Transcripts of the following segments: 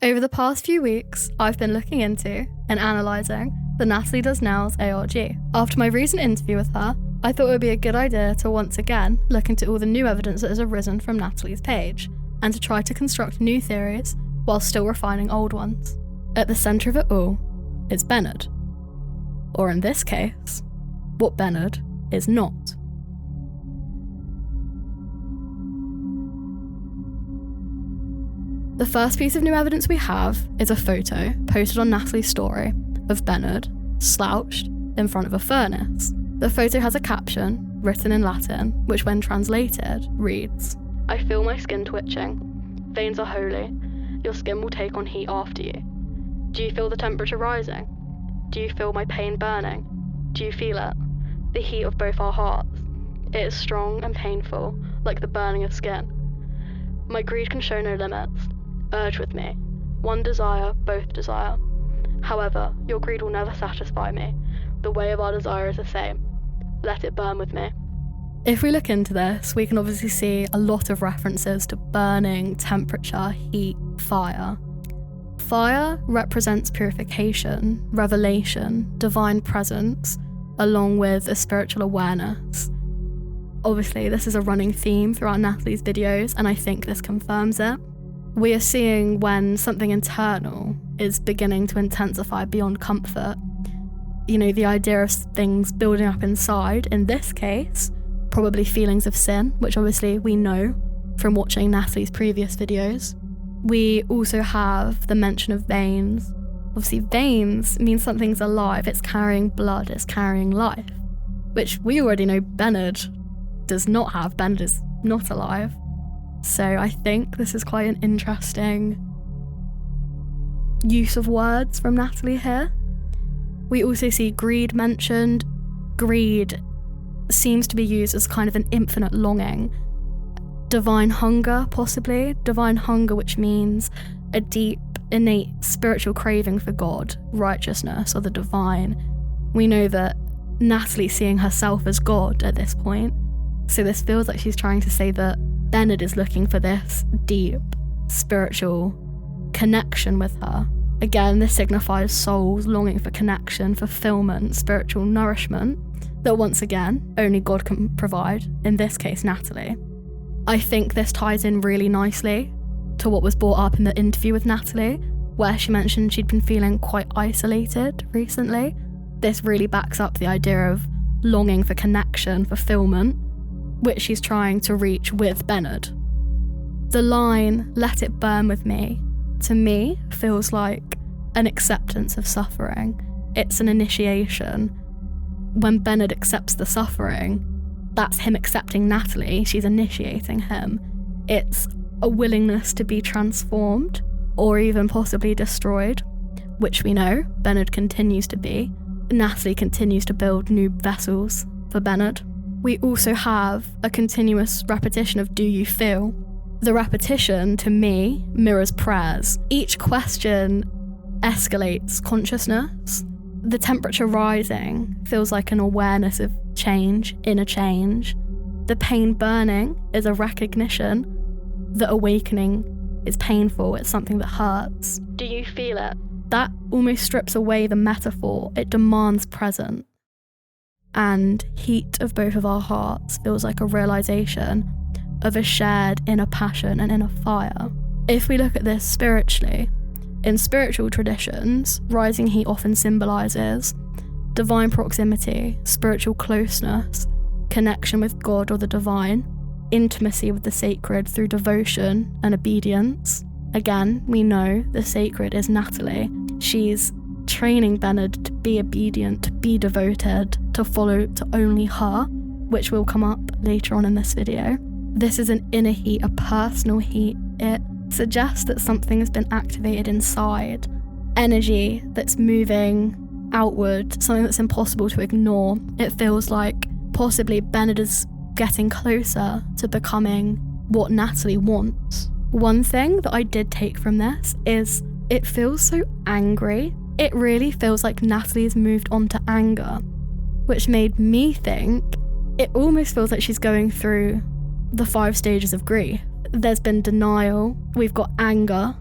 Over the past few weeks, I've been looking into and analysing the Natalie Does Nails ARG. After my recent interview with her, I thought it would be a good idea to once again look into all the new evidence that has arisen from Natalie's page, and to try to construct new theories while still refining old ones. At the centre of it all is Bernard. Or in this case, what Bernard is not. The first piece of new evidence we have is a photo posted on Natalie's story of Bernard slouched in front of a furnace. The photo has a caption written in Latin, which when translated reads, "I feel my skin twitching. Veins are holy. Your skin will take on heat after you. Do you feel the temperature rising? Do you feel my pain burning? Do you feel it? The heat of both our hearts. It is strong and painful, like the burning of skin. My greed can show no limits. Urge with me. One desire, both desire. However, your greed will never satisfy me. The way of our desire is the same. Let it burn with me." If we look into this, we can obviously see a lot of references to burning, temperature, heat, fire. Fire represents purification, revelation, divine presence, along with a spiritual awareness. Obviously, this is a running theme throughout Natalie's videos, and I think this confirms it. We are seeing when something internal is beginning to intensify beyond comfort. You know, the idea of things building up inside, in this case, probably feelings of sin, which obviously we know from watching Natalie's previous videos. We also have the mention of veins. Obviously, veins mean something's alive, it's carrying blood, it's carrying life, which we already know Bernard does not have. Bernard is not alive. So I think this is quite an interesting use of words from Natalie here. We also see greed mentioned. Greed seems to be used as kind of an infinite longing. Divine hunger, possibly. Divine hunger, which means a deep, innate spiritual craving for God, righteousness, or the divine. We know that Natalie's seeing herself as God at this point. So this feels like she's trying to say that Bernard is looking for this deep spiritual connection with her. Again, this signifies souls longing for connection, fulfillment, spiritual nourishment that once again, only God can provide, in this case, Natalie. I think this ties in really nicely to what was brought up in the interview with Natalie, where she mentioned she'd been feeling quite isolated recently. This really backs up the idea of longing for connection, fulfillment, which she's trying to reach with Bernard. The line, "let it burn with me," to me feels like an acceptance of suffering. It's an initiation. When Bernard accepts the suffering, that's him accepting Natalie, she's initiating him. It's a willingness to be transformed, or even possibly destroyed, which we know Bernard continues to be. Natalie continues to build new vessels for Bernard. We also have a continuous repetition of "do you feel?" The repetition, to me, mirrors prayers. Each question escalates consciousness. The temperature rising feels like an awareness of change, inner change. The pain burning is a recognition that awakening is painful, it's something that hurts. Do you feel it? That almost strips away the metaphor, it demands presence. And heat of both of our hearts feels like a realization of a shared inner passion and inner fire. If we look at this spiritually, in spiritual traditions, rising heat often symbolizes divine proximity, spiritual closeness, connection with God or the divine, intimacy with the sacred through devotion and obedience. Again, we know the sacred is Natalie. She's training Bernard to be obedient, to be devoted, to follow to only her, which will come up later on in this video. This is an inner heat, a personal heat. It suggests that something has been activated inside. Energy that's moving outward, something that's impossible to ignore. It feels like possibly Bernard is getting closer to becoming what Natalie wants. One thing that I did take from this is it feels so angry. It really feels like Natalie's moved on to anger, which made me think it almost feels like she's going through the 5 stages of grief. There's been denial, we've got anger,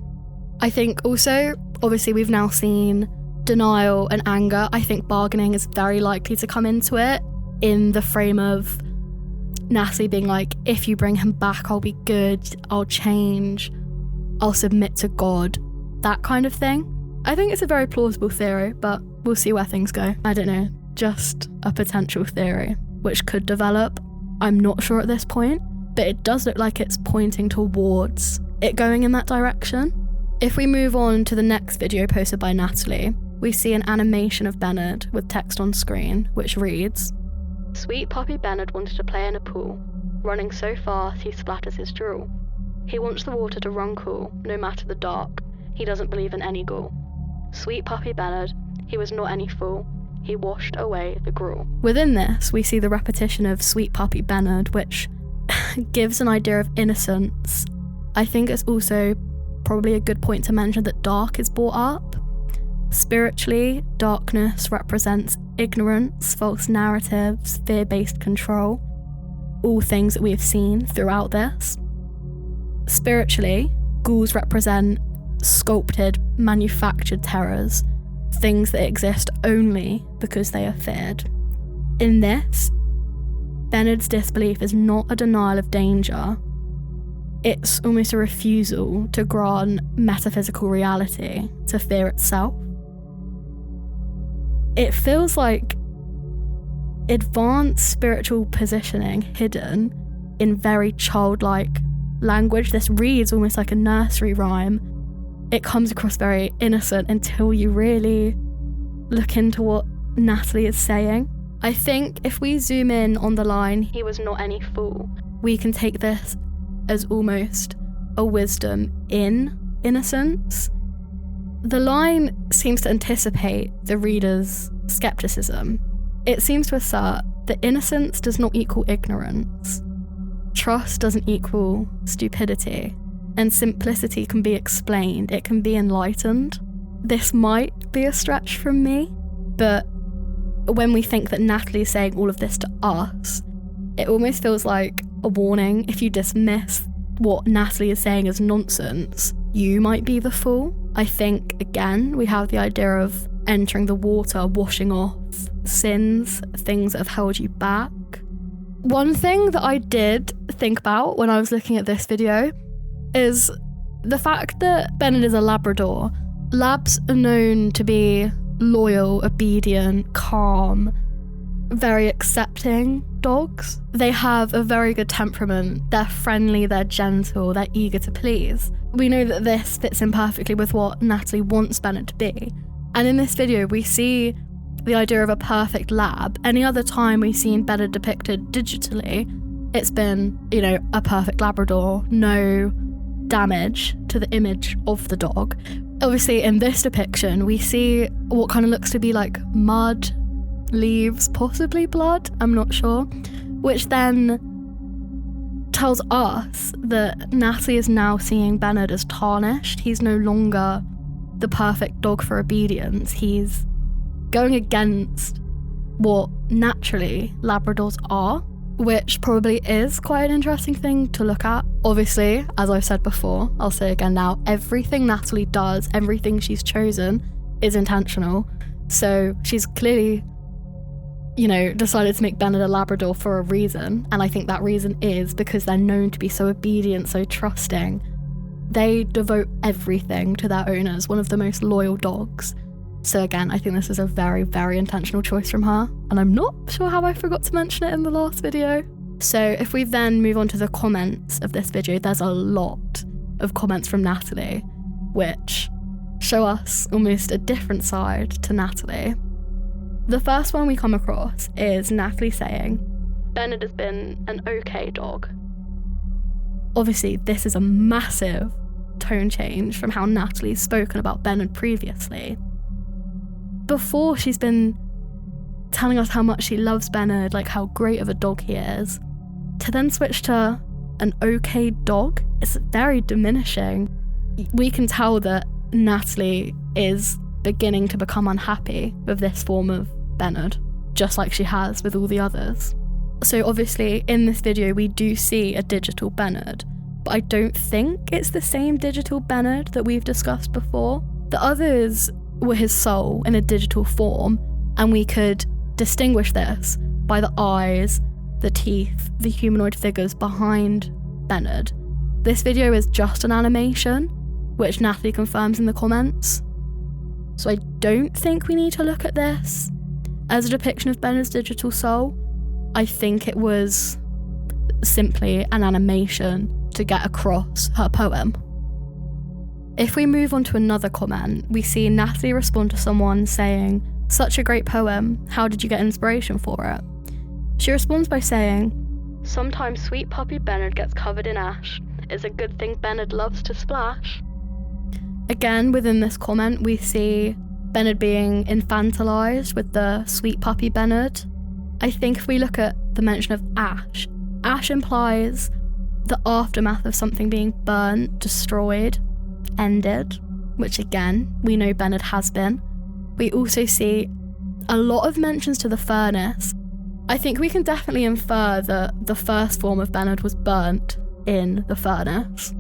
I think also, obviously we've now seen denial and anger. I think bargaining is very likely to come into it in the frame of Natalie being like, if you bring him back, I'll be good, I'll change, I'll submit to God, that kind of thing. I think it's a very plausible theory, but we'll see where things go. I don't know, just a potential theory which could develop. I'm not sure at this point, but it does look like it's pointing towards it going in that direction. If we move on to the next video posted by Natalie, we see an animation of Bernard with text on screen, which reads, "Sweet puppy Bernard wanted to play in a pool. Running so fast he splatters his drool. He wants the water to run cool, no matter the dark. He doesn't believe in any ghoul. Sweet puppy Bernard, he was not any fool. He washed away the gruel." Within this, we see the repetition of sweet puppy Bernard, which gives an idea of innocence. I think it's also probably a good point to mention that dark is brought up. Spiritually, darkness represents ignorance, false narratives, fear-based control, all things that we have seen throughout this. Spiritually, ghouls represent sculpted, manufactured terrors, things that exist only because they are feared. In this, Bernard's disbelief is not a denial of danger. It's almost a refusal to grant metaphysical reality to fear itself. It feels like advanced spiritual positioning hidden in very childlike language. This reads almost like a nursery rhyme. It comes across very innocent until you really look into what Natalie is saying. I think if we zoom in on the line, "He was not any fool," we can take this as almost a wisdom in innocence. The line seems to anticipate the reader's skepticism. It seems to assert that innocence does not equal ignorance, trust doesn't equal stupidity, and simplicity can be explained, it can be enlightened. This might be a stretch from me, but when we think that Natalie is saying all of this to us, it almost feels like a warning. If you dismiss what Natalie is saying as nonsense, you might be the fool. I think, again, we have the idea of entering the water, washing off sins, things that have held you back. One thing that I did think about when I was looking at this video is the fact that Bernard is a Labrador. Labs are known to be loyal, obedient, calm, very accepting dogs. They have a very good temperament. They're friendly, they're gentle, they're eager to please. We know that this fits in perfectly with what Natalie wants Bernard to be. And in this video, we see the idea of a perfect lab. Any other time we've seen Bernard depicted digitally, it's been, a perfect Labrador, no damage to the image of the dog. Obviously, in this depiction, we see what kind of looks to be like mud, leaves, possibly blood, I'm not sure, which then tells us that Natalie is now seeing Bernard as tarnished. He's no longer the perfect dog for obedience. He's going against what naturally Labradors are, which probably is quite an interesting thing to look at. Obviously, as I've said before, I'll say again now, everything Natalie does, everything she's chosen is intentional. So she's clearly, decided to make Bernard a Labrador for a reason. And I think that reason is because they're known to be so obedient, so trusting. They devote everything to their owners, one of the most loyal dogs. So again, I think this is a very, very intentional choice from her. And I'm not sure how I forgot to mention it in the last video. So if we then move on to the comments of this video, there's a lot of comments from Natalie, which show us almost a different side to Natalie. The first one we come across is Natalie saying, "Bernard has been an okay dog." Obviously, this is a massive tone change from how Natalie's spoken about Bernard previously. Before, she's been telling us how much she loves Bernard, like how great of a dog he is. To then switch to an okay dog is very diminishing. We can tell that Natalie is beginning to become unhappy with this form of Bernard, just like she has with all the others. So obviously in this video we do see a digital Bernard, but I don't think it's the same digital Bernard that we've discussed before. The others were his soul in a digital form, and we could distinguish this by the eyes, the teeth, the humanoid figures behind Bernard. This video is just an animation, which Natalie confirms in the comments. So I don't think we need to look at this as a depiction of Bernard's digital soul. I think it was simply an animation to get across her poem. If we move on to another comment, we see Natalie respond to someone saying, "Such a great poem, how did you get inspiration for it?" She responds by saying, "Sometimes sweet puppy Bernard gets covered in ash. It's a good thing Bernard loves to splash." Again, within this comment, we see Bernard being infantilized with the sweet puppy Bernard. I think if we look at the mention of ash, ash implies the aftermath of something being burnt, destroyed, ended, which again, we know Bernard has been. We also see a lot of mentions to the furnace. I think we can definitely infer that the first form of Bernard was burnt in the furnace,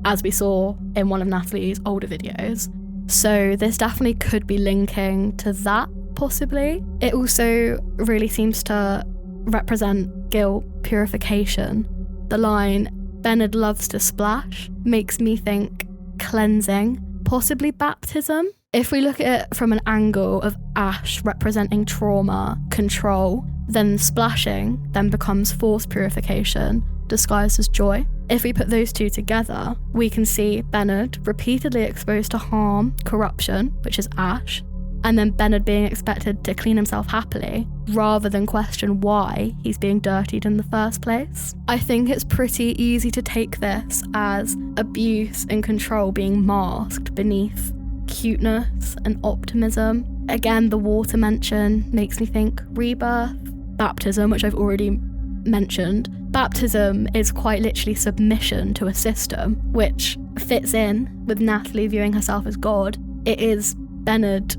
as we saw in one of Natalie's older videos. So this definitely could be linking to that, possibly. It also really seems to represent guilt, purification. The line, "Bernard loves to splash," makes me think cleansing, possibly baptism. If we look at it from an angle of ash representing trauma, control, then splashing then becomes forced purification, disguised as joy. If we put those two together, we can see Bernard repeatedly exposed to harm, corruption, which is ash, and then Bernard being expected to clean himself happily, rather than question why he's being dirtied in the first place. I think it's pretty easy to take this as abuse and control being masked beneath cuteness and optimism. Again, the water mention makes me think rebirth, baptism, which I've already mentioned. Baptism is quite literally submission to a system, which fits in with Natalie viewing herself as God. It is Bernard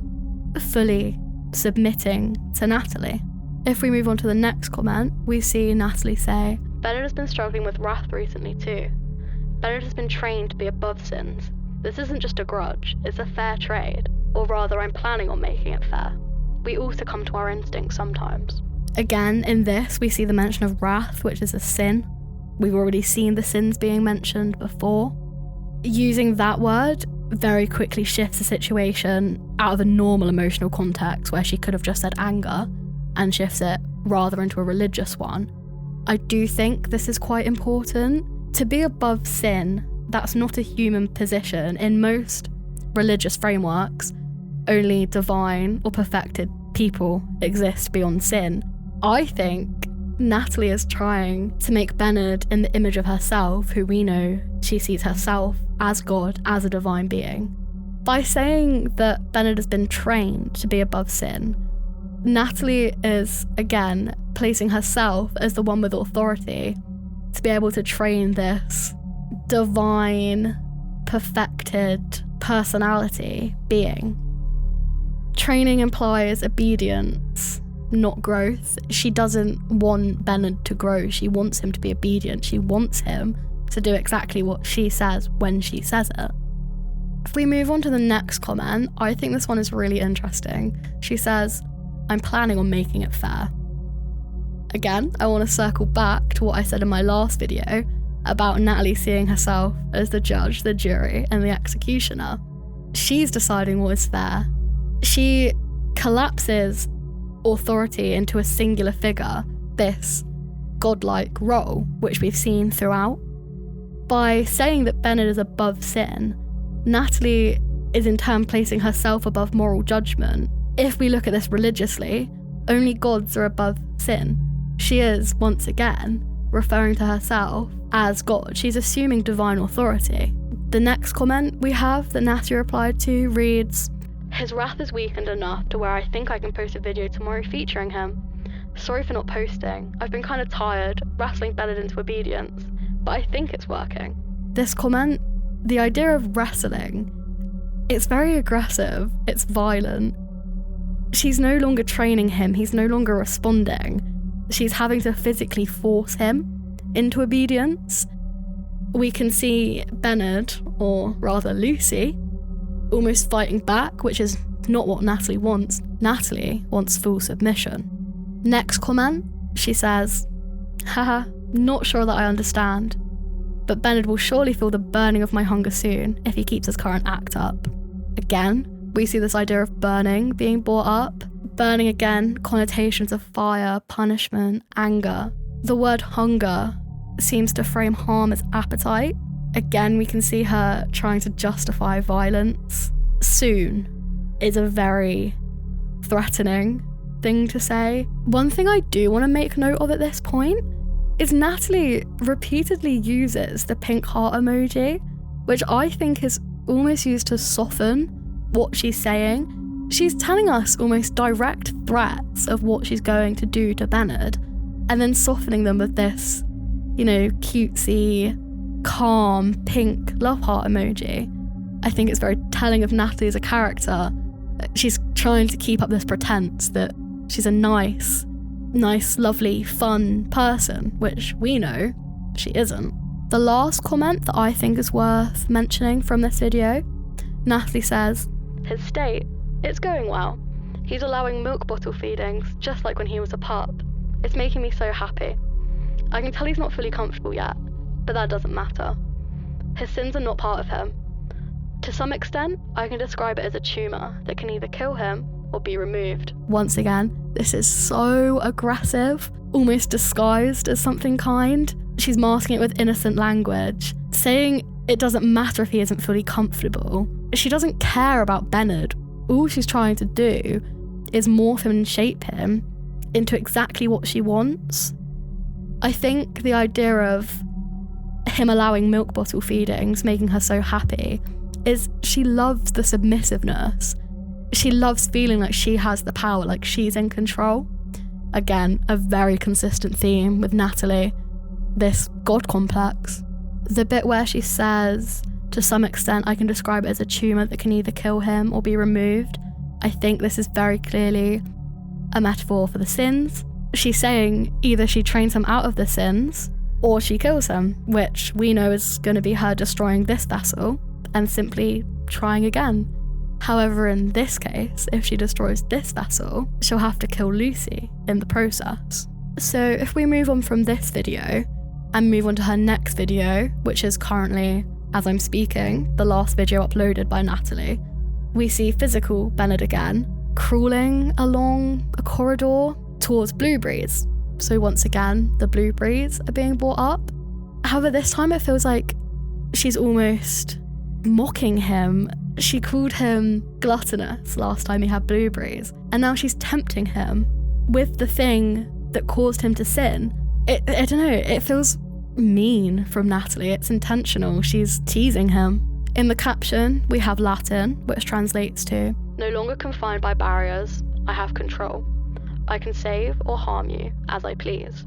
fully submitting to Natalie. If we move on to the next comment, we see Natalie say, "Bernard has been struggling with wrath recently too. Bernard has been trained to be above sins. This isn't just a grudge, it's a fair trade. Or rather, I'm planning on making it fair. We all succumb to our instincts sometimes." Again, in this, we see the mention of wrath, which is a sin. We've already seen the sins being mentioned before. Using that word very quickly shifts the situation out of a normal emotional context where she could have just said anger and shifts it rather into a religious one. I do think this is quite important. To be above sin, that's not a human position. In most religious frameworks, only divine or perfected people exist beyond sin. I think Natalie is trying to make Bernard in the image of herself, who we know she sees herself as God, as a divine being. By saying that Bernard has been trained to be above sin, Natalie is, again, placing herself as the one with authority to be able to train this divine, perfected personality being. Training implies obedience, not growth. She doesn't want Bernard to grow. She wants him to be obedient. She wants him to do exactly what she says when she says it. If we move on to the next comment, I think this one is really interesting. She says, "I'm planning on making it fair." Again, I want to circle back to what I said in my last video about Natalie seeing herself as the judge, the jury, and the executioner. She's deciding what is fair. She collapses authority into a singular figure, this godlike role, which we've seen throughout. By saying that Bernard is above sin, Natalie is in turn placing herself above moral judgment. If we look at this religiously, only gods are above sin. She is, once again, referring to herself as God. She's assuming divine authority. The next comment we have that Natalie replied to reads, "His wrath is weakened enough to where I think I can post a video tomorrow featuring him. Sorry for not posting. I've been kind of tired, wrestling Bernard into obedience, but I think it's working." This comment, the idea of wrestling, it's very aggressive, it's violent. She's no longer training him, he's no longer responding. She's having to physically force him into obedience. We can see Bernard, or rather Lucy, almost fighting back, which is not what Natalie wants. Natalie wants full submission. Next comment, she says, haha, not sure that I understand, but Bernard will surely feel the burning of my hunger soon if he keeps his current act up. Again, we see this idea of burning being brought up. Burning again, connotations of fire, punishment, anger. The word hunger seems to frame harm as appetite. Again, we can see her trying to justify violence. Soon is a very threatening thing to say. One thing I do want to make note of at this point is Natalie repeatedly uses the pink heart emoji, which I think is almost used to soften what she's saying. She's telling us almost direct threats of what she's going to do to Bernard, and then softening them with this, cutesy, calm, pink love heart emoji. I think it's very telling of Natalie as a character. She's trying to keep up this pretense that she's a nice, lovely, fun person, which we know she isn't. The last comment that I think is worth mentioning from this video, Natalie says, his state, it's going well. He's allowing milk bottle feedings, just like when he was a pup. It's making me so happy. I can tell he's not fully comfortable yet, but that doesn't matter. His sins are not part of him. To some extent, I can describe it as a tumour that can either kill him or be removed. Once again, this is so aggressive, almost disguised as something kind. She's masking it with innocent language, saying it doesn't matter if he isn't fully comfortable. She doesn't care about Bernard. All she's trying to do is morph him and shape him into exactly what she wants. I think the idea of him allowing milk bottle feedings, making her so happy, is she loves the submissiveness. She loves feeling like she has the power, like she's in control. Again, a very consistent theme with Natalie, this God complex. The bit where she says, to some extent, I can describe it as a tumour that can either kill him or be removed. I think this is very clearly a metaphor for the sins. She's saying either she trains him out of the sins or she kills him, which we know is going to be her destroying this vessel and simply trying again. However, in this case, if she destroys this vessel, she'll have to kill Lucy in the process. So if we move on from this video and move on to her next video, which is currently, as I'm speaking, the last video uploaded by Natalie, we see physical Bernard again, crawling along a corridor towards blueberries. So once again, the blueberries are being brought up. However, this time it feels like she's almost mocking him. She called him gluttonous last time he had blueberries, and now she's tempting him with the thing that caused him to sin. I don't know, it feels mean from Natalie. It's intentional. She's teasing him. In the caption, we have Latin, which translates to, no longer confined by barriers, I have control. I can save or harm you as I please.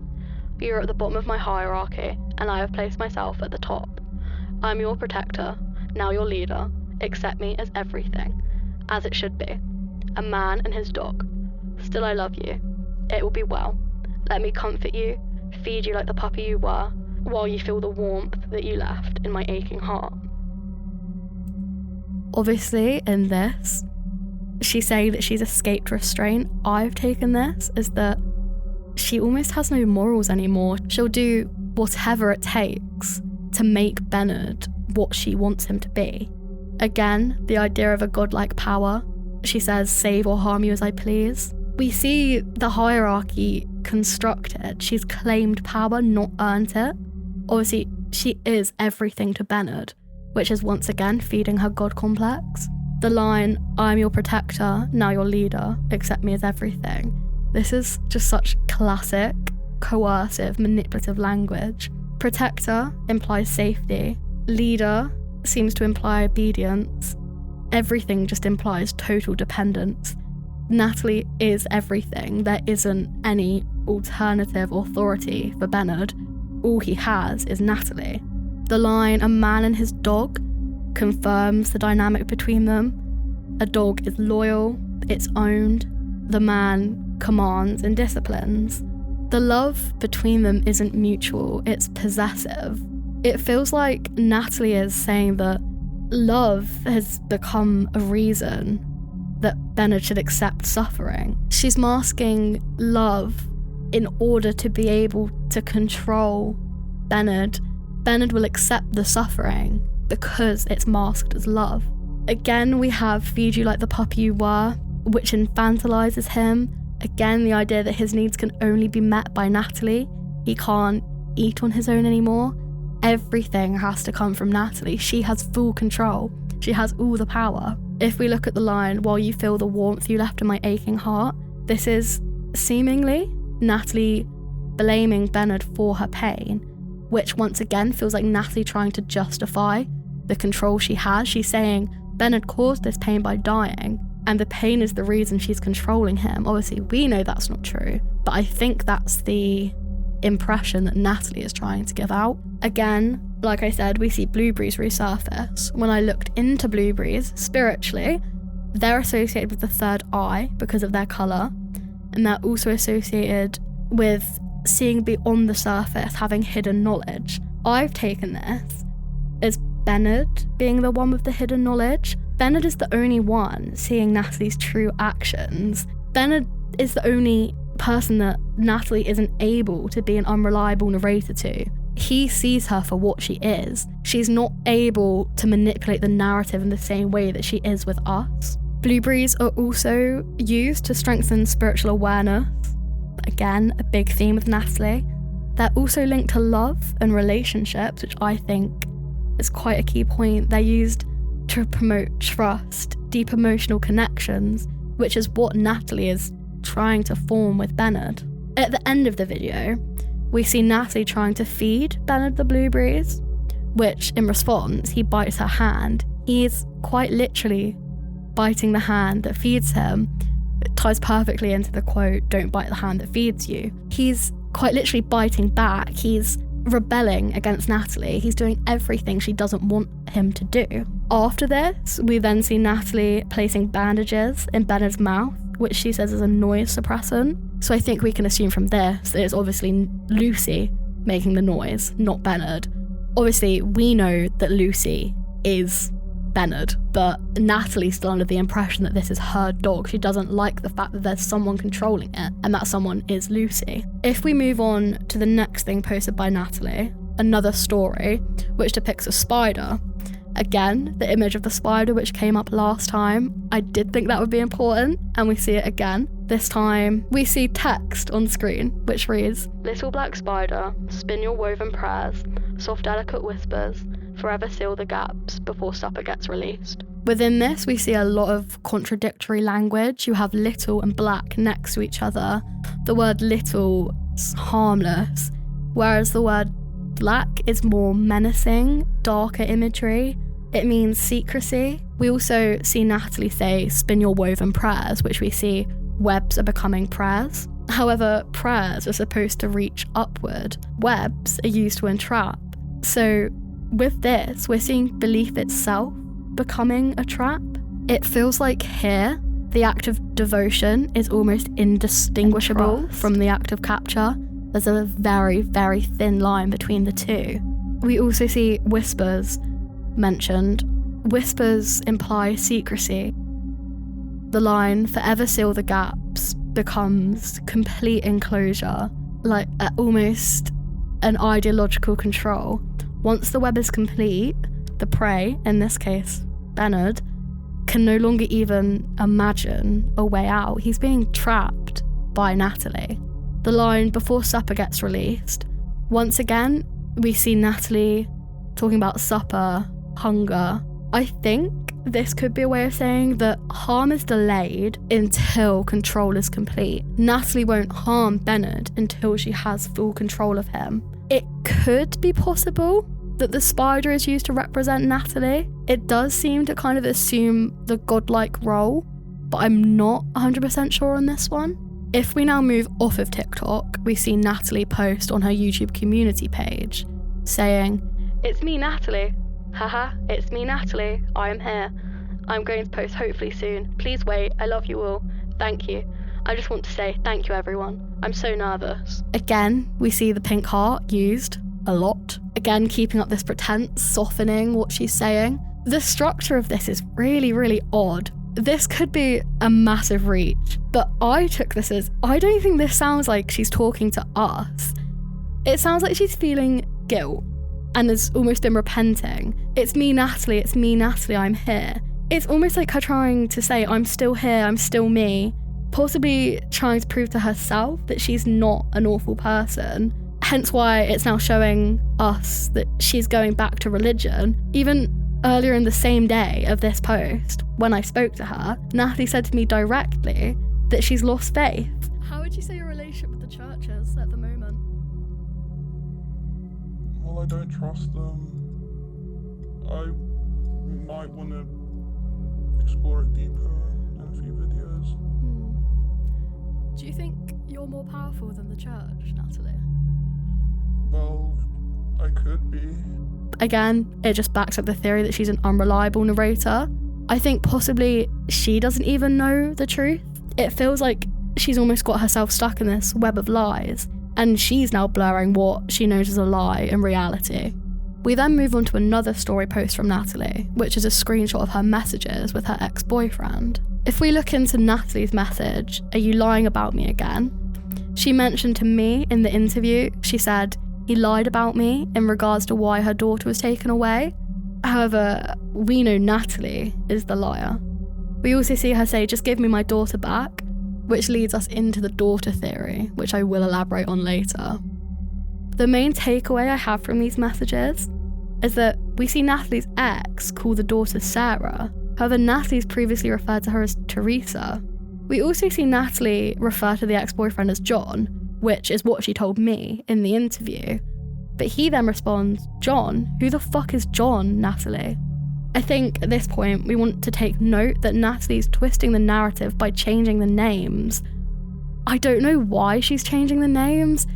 You are at the bottom of my hierarchy, and I have placed myself at the top. I'm your protector, now your leader. Accept me as everything, as it should be. A man and his dog. Still I love you. It will be well. Let me comfort you, feed you like the puppy you were, while you feel the warmth that you left in my aching heart. Obviously, in this, she's saying that she's escaped restraint. I've taken this as that she almost has no morals anymore. She'll do whatever it takes to make Bernard what she wants him to be. Again, the idea of a godlike power. She says, save or harm you as I please. We see the hierarchy constructed. She's claimed power, not earned it. Obviously, she is everything to Bernard, which is once again feeding her God complex. The line, I'm your protector, now your leader, accept me as everything. This is just such classic, coercive, manipulative language. Protector implies safety. Leader seems to imply obedience. Everything just implies total dependence. Natalie is everything. There isn't any alternative authority for Bernard. All he has is Natalie. The line, a man and his dog, confirms the dynamic between them. A dog is loyal, it's owned. The man commands and disciplines. The love between them isn't mutual, it's possessive. It feels like Natalie is saying that love has become a reason that Bernard should accept suffering. She's masking love in order to be able to control Bernard. Bernard will accept the suffering because it's masked as love. Again, we have feed you like the puppy you were, which infantilizes him. Again, the idea that his needs can only be met by Natalie. He can't eat on his own anymore. Everything has to come from Natalie. She has full control. She has all the power. If we look at the line, while you feel the warmth you left in my aching heart, this is seemingly Natalie blaming Bernard for her pain, which once again feels like Natalie trying to justify the control she has. She's saying Bernard caused this pain by dying, and the pain is the reason she's controlling him. Obviously, we know that's not true, but I think that's the impression that Natalie is trying to give out. Again, like I said, we see blueberries resurface. When I looked into blueberries spiritually, they're associated with the third eye because of their colour, and they're also associated with seeing beyond the surface, having hidden knowledge. I've taken this as Bernard being the one with the hidden knowledge. Bernard is the only one seeing Natalie's true actions. Bernard is the only person that Natalie isn't able to be an unreliable narrator to. He sees her for what she is. She's not able to manipulate the narrative in the same way that she is with us. Blueberries are also used to strengthen spiritual awareness. Again, a big theme with Natalie. They're also linked to love and relationships, which I think is quite a key point. They're used to promote trust, deep emotional connections, which is what Natalie is trying to form with Bernard. At the end of the video, we see Natalie trying to feed Bernard the blueberries, which in response, he bites her hand. He is quite literally biting the hand that feeds him. It ties perfectly into the quote, "Don't bite the hand that feeds you." He's quite literally biting back. He's rebelling against Natalie. He's doing everything she doesn't want him to do. After this, we then see Natalie placing bandages in Bernard's mouth, which she says is a noise suppressant. So I think we can assume from this that it's obviously Lucy making the noise, not Bernard. Obviously, we know that Lucy is Bernard, but Natalie's still under the impression that this is her dog. She doesn't like the fact that there's someone controlling it, and that someone is Lucy. If we move on to the next thing posted by Natalie, another story, which depicts a spider. Again, the image of the spider which came up last time, I did think that would be important, and we see it again. This time, we see text on screen, which reads, "Little black spider, spin your woven prayers, soft delicate whispers, forever seal the gaps before supper gets released." Within this, we see a lot of contradictory language. You have little and black next to each other. The word little is harmless, whereas the word black is more menacing, darker imagery. It means secrecy. We also see Natalie say, "Spin your woven prayers," which we see webs are becoming prayers. However, prayers are supposed to reach upward. Webs are used to entrap. So with this, we're seeing belief itself becoming a trap. It feels like here, the act of devotion is almost indistinguishable from the act of capture. There's a very, very thin line between the two. We also see whispers mentioned. Whispers imply secrecy. The line, "forever seal the gaps," becomes complete enclosure, like almost an ideological control. Once the web is complete, the prey, in this case Bernard, can no longer even imagine a way out. He's being trapped by Natalie. The line, "before supper gets released," once again, we see Natalie talking about supper, hunger. I think this could be a way of saying that harm is delayed until control is complete. Natalie won't harm Bernard until she has full control of him. It could be possible that the spider is used to represent Natalie. It does seem to kind of assume the godlike role, but I'm not 100% sure on this one. If we now move off of TikTok, we see Natalie post on her YouTube community page saying, "It's me, Natalie. Haha, it's me, Natalie. I am here. I'm going to post hopefully soon. Please wait. I love you all. Thank you. I just want to say thank you, everyone. I'm so nervous." Again, we see the pink heart used a lot. Again, keeping up this pretense, softening what she's saying. The structure of this is really, really odd. This could be a massive reach, but I took this as, I don't think this sounds like she's talking to us. It sounds like she's feeling guilt and has almost been repenting. It's me, Natalie, I'm here. It's almost like her trying to say, I'm still here, I'm still me, possibly trying to prove to herself that she's not an awful person. Hence why it's now showing us that she's going back to religion. Even earlier in the same day of this post, when I spoke to her, Natalie said to me directly that she's lost faith. How would you say your relationship with the church is at the moment? Well, I don't trust them. I might want to explore it deeper in a few videos. Do you think you're more powerful than the church, Natalie? Well, I could be. Again, it just backs up the theory that she's an unreliable narrator. I think possibly she doesn't even know the truth. It feels like she's almost got herself stuck in this web of lies, and she's now blurring what she knows is a lie in reality. We then move on to another story post from Natalie, which is a screenshot of her messages with her ex-boyfriend. If we look into Natalie's message, "Are you lying about me again?" She mentioned to me in the interview, she said, "He lied about me in regards to why her daughter was taken away." However, we know Natalie is the liar. We also see her say, "Just give me my daughter back," which leads us into the daughter theory, which I will elaborate on later. The main takeaway I have from these messages is that we see Natalie's ex call the daughter Sarah. However, Natalie's previously referred to her as Teresa. We also see Natalie refer to the ex-boyfriend as John, which is what she told me in the interview. But he then responds, "John? Who the fuck is John, Natalie?" I think at this point we want to take note that Natalie's twisting the narrative by changing the names. I don't know why she's changing the names.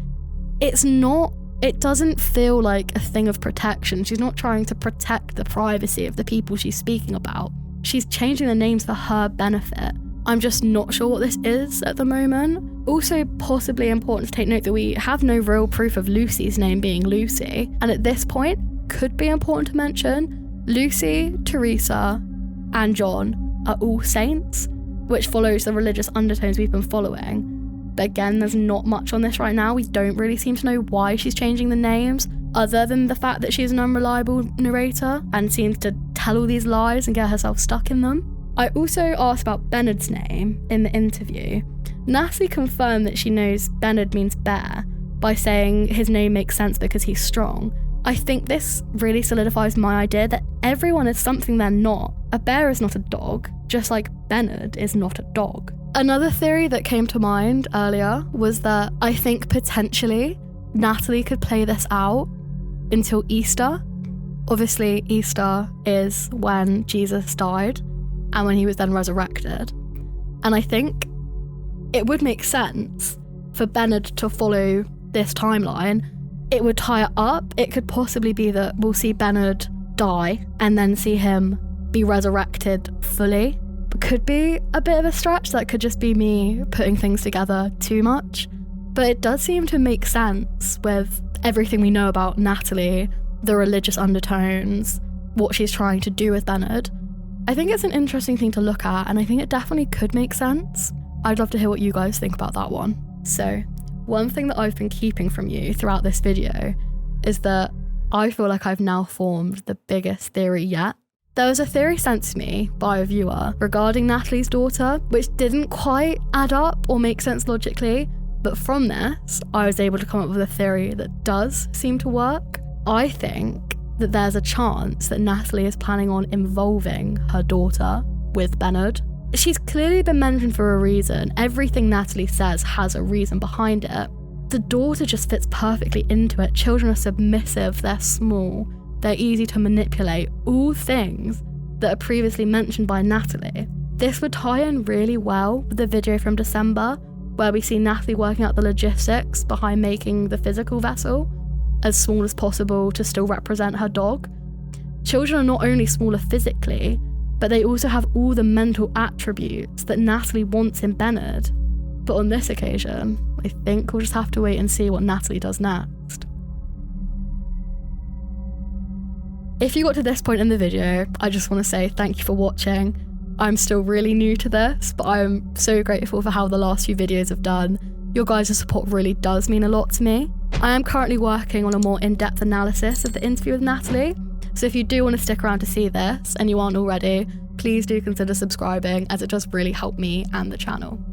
It doesn't feel like a thing of protection. She's not trying to protect the privacy of the people she's speaking about. She's changing the names for her benefit. I'm just not sure what this is at the moment. Also, possibly important to take note that we have no real proof of Lucy's name being Lucy, and at this point, could be important to mention, Lucy, Teresa, and John are all saints, which follows the religious undertones we've been following. But again, there's not much on this right now. We don't really seem to know why she's changing the names, other than the fact that she's an unreliable narrator and seems to tell all these lies and get herself stuck in them. I also asked about Bernard's name in the interview. Natalie confirmed that she knows Bernard means bear by saying his name makes sense because he's strong. I think this really solidifies my idea that everyone is something they're not. A bear is not a dog, just like Bernard is not a dog. Another theory that came to mind earlier was that I think potentially Natalie could play this out until Easter. Obviously, Easter is when Jesus died and when he was then resurrected. And I think it would make sense for Bernard to follow this timeline. It would tie it up. It could possibly be that we'll see Bernard die and then see him be resurrected fully. It could be a bit of a stretch. That could just be me putting things together too much. But it does seem to make sense with everything we know about Natalie, the religious undertones, what she's trying to do with Bernard. I think it's an interesting thing to look at, and I think it definitely could make sense. I'd love to hear what you guys think about that one. So, one thing that I've been keeping from you throughout this video is that I feel like I've now formed the biggest theory yet. There was a theory sent to me by a viewer regarding Natalie's daughter, which didn't quite add up or make sense logically, but from this, I was able to come up with a theory that does seem to work. I think that there's a chance that Natalie is planning on involving her daughter with Bernard. She's clearly been mentioned for a reason. Everything Natalie says has a reason behind it. The daughter just fits perfectly into it. Children are submissive, they're small, they're easy to manipulate, all things that are previously mentioned by Natalie. This would tie in really well with the video from December, where we see Natalie working out the logistics behind making the physical vessel as small as possible to still represent her dog. Children are not only smaller physically, but they also have all the mental attributes that Natalie wants in Bernard. But on this occasion, I think we'll just have to wait and see what Natalie does next. If you got to this point in the video, I just want to say thank you for watching. I'm still really new to this, but I'm so grateful for how the last few videos have done. Your guys' support really does mean a lot to me. I am currently working on a more in-depth analysis of the interview with Natalie, so if you do want to stick around to see this and you aren't already, please do consider subscribing, as it does really help me and the channel.